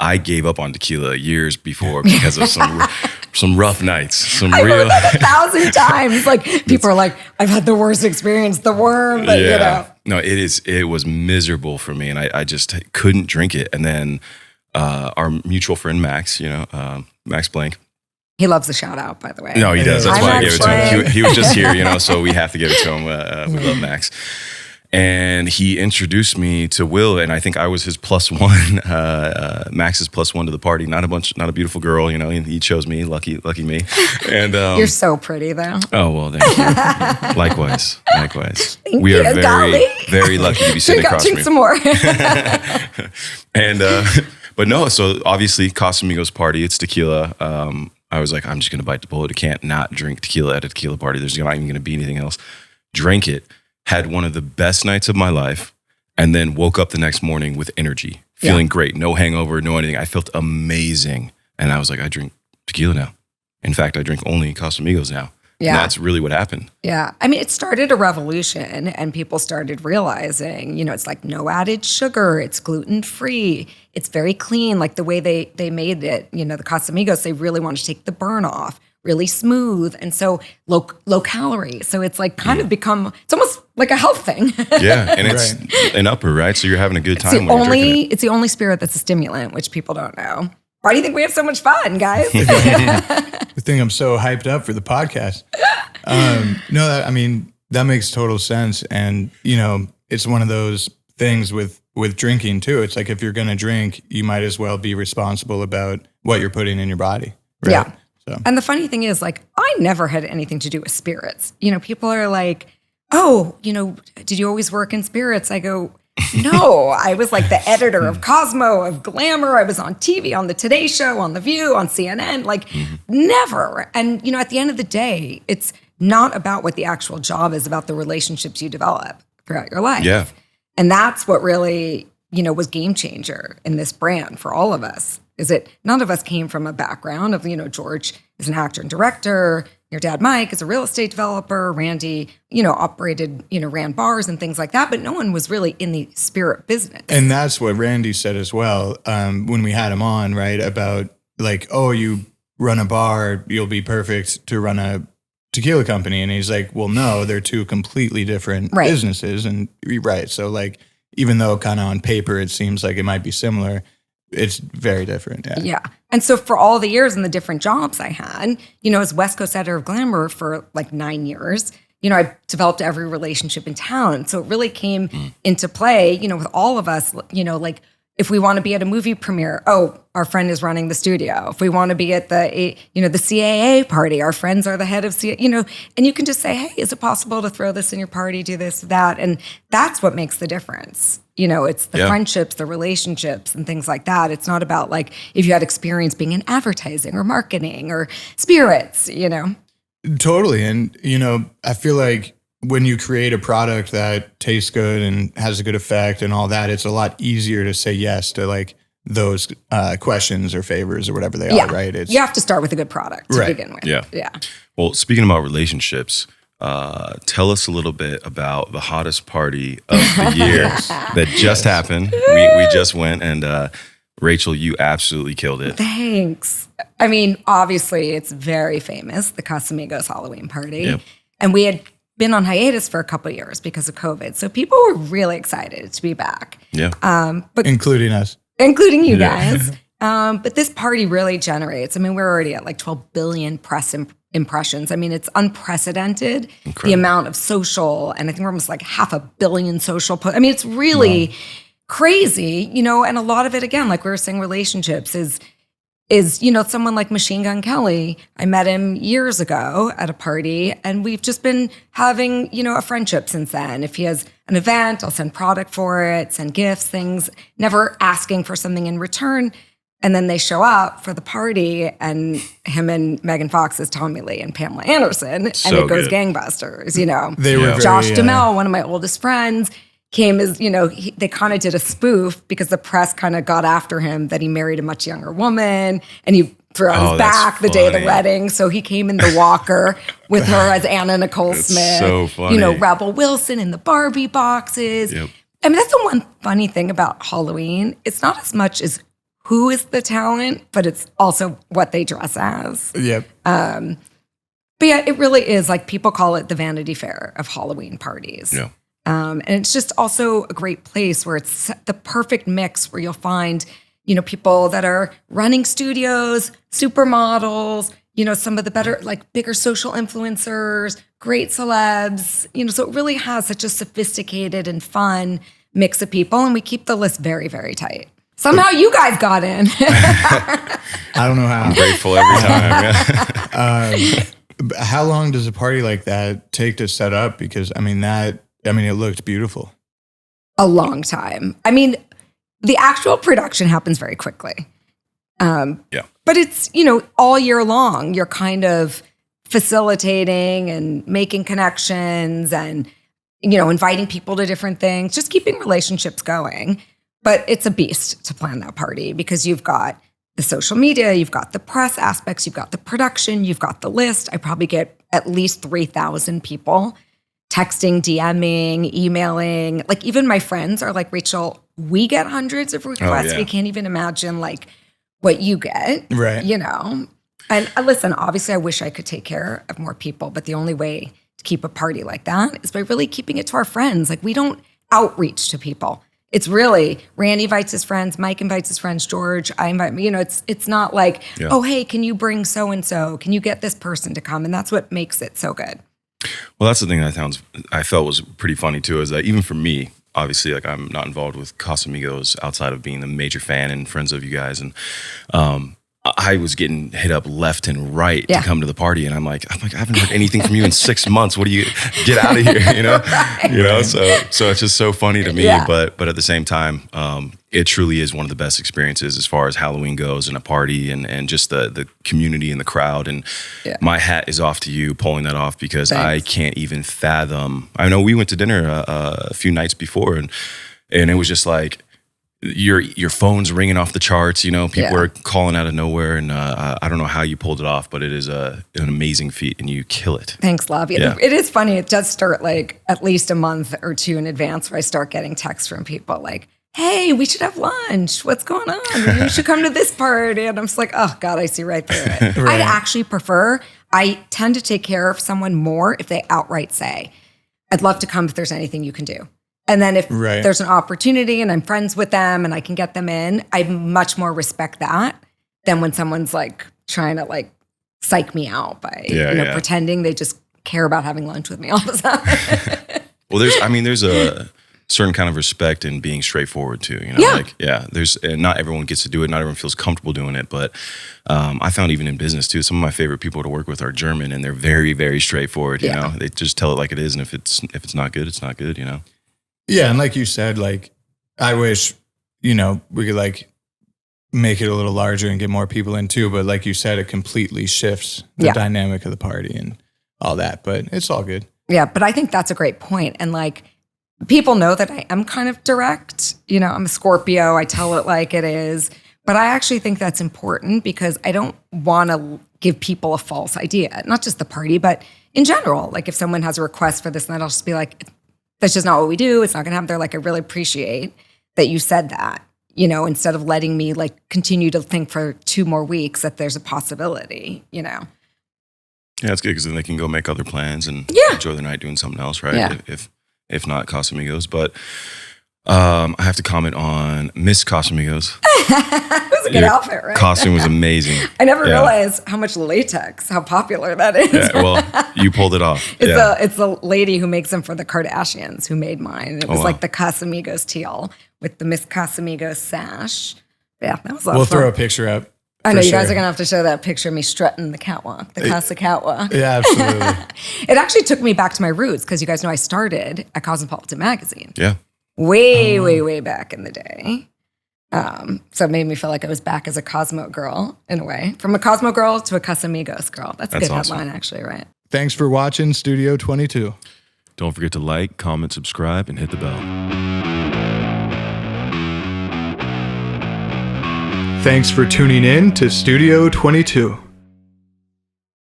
I gave up on tequila years before because of some rough nights. I heard that 1,000 times. Like people are like, I've had the worst experience, the worm, but you know. No, it was miserable for me, and I just couldn't drink it. And then our mutual friend Max, Max Blank. He loves a shout out, by the way. No, he does. That's why I gave it to him. He was just here, so we have to give it to him. We love Max. And he introduced me to Will, and I think I was his +1, Max's +1 to the party. Not a beautiful girl, he chose me, lucky me. And you're so pretty, though. Oh, well, thank you. Likewise. Thank we you. are very lucky to be sitting across from you. Some more. And, but no, so obviously Casamigos party, it's tequila. I was like, I'm just going to bite the bullet. I can't not drink tequila at a tequila party. There's not even going to be anything else. Drank it. Had one of the best nights of my life, and then woke up the next morning with energy, feeling great, no hangover, no anything. I felt amazing. And I was like, I drink tequila now. In fact, I drink only Casamigos now. Yeah. And that's really what happened. Yeah. I mean, it started a revolution, and people started realizing, it's like no added sugar, it's gluten-free, it's very clean. Like the way they made it, the Casamigos, they really wanted to take the burn off. Really smooth, and so low calorie. So it's like kind of become, it's almost like a health thing. Yeah, and it's an upper, right? So you're having a good time It's the only spirit that's a stimulant, which people don't know. Why do you think we have so much fun, guys? I think I'm so hyped up for the podcast. That makes total sense. And, it's one of those things with drinking too. It's like if you're going to drink, you might as well be responsible about what you're putting in your body. Right? Yeah. And the funny thing is, like, I never had anything to do with spirits. People are like, oh, did you always work in spirits? I go, no, I was like the editor of Cosmo, of Glamour. I was on TV, on the Today Show, on The View, on CNN, never. And, at the end of the day, it's not about what the actual job is, about the relationships you develop throughout your life. Yeah. And that's what really, was game changer in this brand for all of us. Is that none of us came from a background of, George is an actor and director, your dad, Mike, is a real estate developer, Randy, operated, ran bars and things like that, but no one was really in the spirit business. And that's what Randy said as well when we had him on, right, about like, oh, you run a bar, you'll be perfect to run a tequila company. And he's like, well, no, they're two completely different businesses. And so like, even though kind of on paper it seems like it might be similar, it's very different. Yeah. And so for all the years and the different jobs I had, as West Coast editor of Glamour for like 9 years, I developed every relationship in town. So it really came into play, with all of us, like if we want to be at a movie premiere, our friend is running the studio. If we want to be at the, the CAA party, our friends are the head of CAA, and you can just say, hey, is it possible to throw this in your party, do this, that? And that's what makes the difference. It's the friendships, the relationships, and things like that. It's not about like if you had experience being in advertising or marketing or spirits, Totally. And, I feel like when you create a product that tastes good and has a good effect and all that, it's a lot easier to say yes to like those questions or favors or whatever they are, right? You have to start with a good product to begin with. Yeah. Well, speaking about relationships, tell us a little bit about the hottest party of the year that just happened. We just went, and Rachel, you absolutely killed it. Thanks. I mean, obviously, it's very famous, the Casamigos Halloween party. Yep. And we had been on hiatus for a couple of years because of COVID. So people were really excited to be back. Yeah. But including us. Including you guys. But this party really generates, we're already at like 12 billion press impressions. It's unprecedented. Incredible. The amount of social, and I think we're almost like 500 million social posts. It's really crazy, and a lot of it, again, like we were saying, relationships is someone like Machine Gun Kelly. I met him years ago at a party, and we've just been having, a friendship since then. If he has an event, I'll send product for it, send gifts, things, never asking for something in return. And then they show up for the party, and him and Megan Fox is Tommy Lee and Pamela Anderson, and it goes gangbusters, They were Josh Duhamel, one of my oldest friends, came as, they kind of did a spoof because the press kind of got after him that he married a much younger woman, and he threw on his back the day of the wedding. So he came in the walker with her as Anna Nicole Smith. So funny. Rebel Wilson in the Barbie boxes. Yep. That's the one funny thing about Halloween. It's not as much as who is the talent, but it's also what they dress as. Yep. But yeah, it really is like people call it the Vanity Fair of Halloween parties. Yeah. And it's just also a great place where it's the perfect mix where you'll find, you know, people that are running studios, supermodels, you know, some of the better, like bigger social influencers, great celebs, you know, so it really has such a sophisticated and fun mix of people. And we keep the list very, very tight. Somehow you guys got in. I don't know how. I'm grateful every time. Yeah. How long does a party like that take to set up? Because it looked beautiful. A long time. I mean, the actual production happens very quickly. But it's, you know, all year long, you're kind of facilitating and making connections and, you know, inviting people to different things, just keeping relationships going. But it's a beast to plan that party because you've got the social media, you've got the press aspects, you've got the production, you've got the list. I probably get at least 3,000 people texting, DMing, emailing. Like even my friends are like, Rachel, we get hundreds of requests. We can't even imagine like what you get, right? You know? And listen, obviously I wish I could take care of more people, but the only way to keep a party like that is by really keeping it to our friends. Like we don't outreach to people. It's really Randy invites his friends, Mike invites his friends, George, I invite me. You know, it's not like, oh, hey, can you bring so-and-so? Can you get this person to come? And that's what makes it so good. Well, that's the thing I felt was pretty funny too, is that even for me, obviously, like I'm not involved with Casamigos outside of being a major fan and friends of you guys. And I was getting hit up left and right to come to the party. And I'm like, I haven't heard anything from you in 6 months. What do you get out of here? You know, you know, so it's just so funny to me, but at the same time, it truly is one of the best experiences as far as Halloween goes and a party and just the community and the crowd. And my hat is off to you pulling that off because I can't even fathom. I know we went to dinner a few nights before and it was just like, your phone's ringing off the charts, you know, people are calling out of nowhere. And I don't know how you pulled it off, but it is an amazing feat and you kill it. Thanks, love. It is funny. It does start like at least a month or two in advance where I start getting texts from people like, hey, we should have lunch. What's going on? You should come to this party. And I'm just like, oh God, I see right through it. Right. I'd actually I tend to take care of someone more if they outright say, I'd love to come if there's anything you can do. And then if there's an opportunity and I'm friends with them and I can get them in, I much more respect that than when someone's like trying to like psych me out by pretending they just care about having lunch with me all the time. Well, there's a certain kind of respect in being straightforward too. You know, there's not everyone gets to do it. Not everyone feels comfortable doing it. But I found even in business too, some of my favorite people to work with are German and they're very, very straightforward. You know, they just tell it like it is. And if it's not good, it's not good, you know? Yeah, and like you said, like I wish, you know, we could like make it a little larger and get more people in too. But like you said, it completely shifts the dynamic of the party and all that. But it's all good. Yeah, but I think that's a great point. And like people know that I am kind of direct. You know, I'm a Scorpio. I tell it like it is. But I actually think that's important because I don't want to give people a false idea. Not just the party, but in general. Like if someone has a request for this night, I'll just be like, that's just not what we do. It's not going to happen. They're like, I really appreciate that you said that, you know, instead of letting me like continue to think for 2 more weeks that there's a possibility, you know. Yeah, it's good because then they can go make other plans and enjoy the night doing something else, right? Yeah. If not Casamigos. But I have to comment on Miss Casamigos. It was a good outfit, right? Costume was amazing. I never realized how much latex, how popular that is. Yeah, well, you pulled it off. It's the lady who makes them for the Kardashians who made mine. It was like the Casamigos teal with the Miss Casamigos sash. Yeah, that was a lot of fun. We'll throw a picture up. I know you guys are going to have to show that picture of me strutting the catwalk, the Casa Catwalk. Yeah, absolutely. It actually took me back to my roots because you guys know I started at Cosmopolitan Magazine. Yeah. Way back in the day. So it made me feel like I was back as a Cosmo girl in a way. From a Cosmo girl to a Casamigos girl. That's a good awesome headline, actually, right? Thanks for watching Studio 22. Don't forget to like, comment, subscribe, and hit the bell. Thanks for tuning in to Studio 22.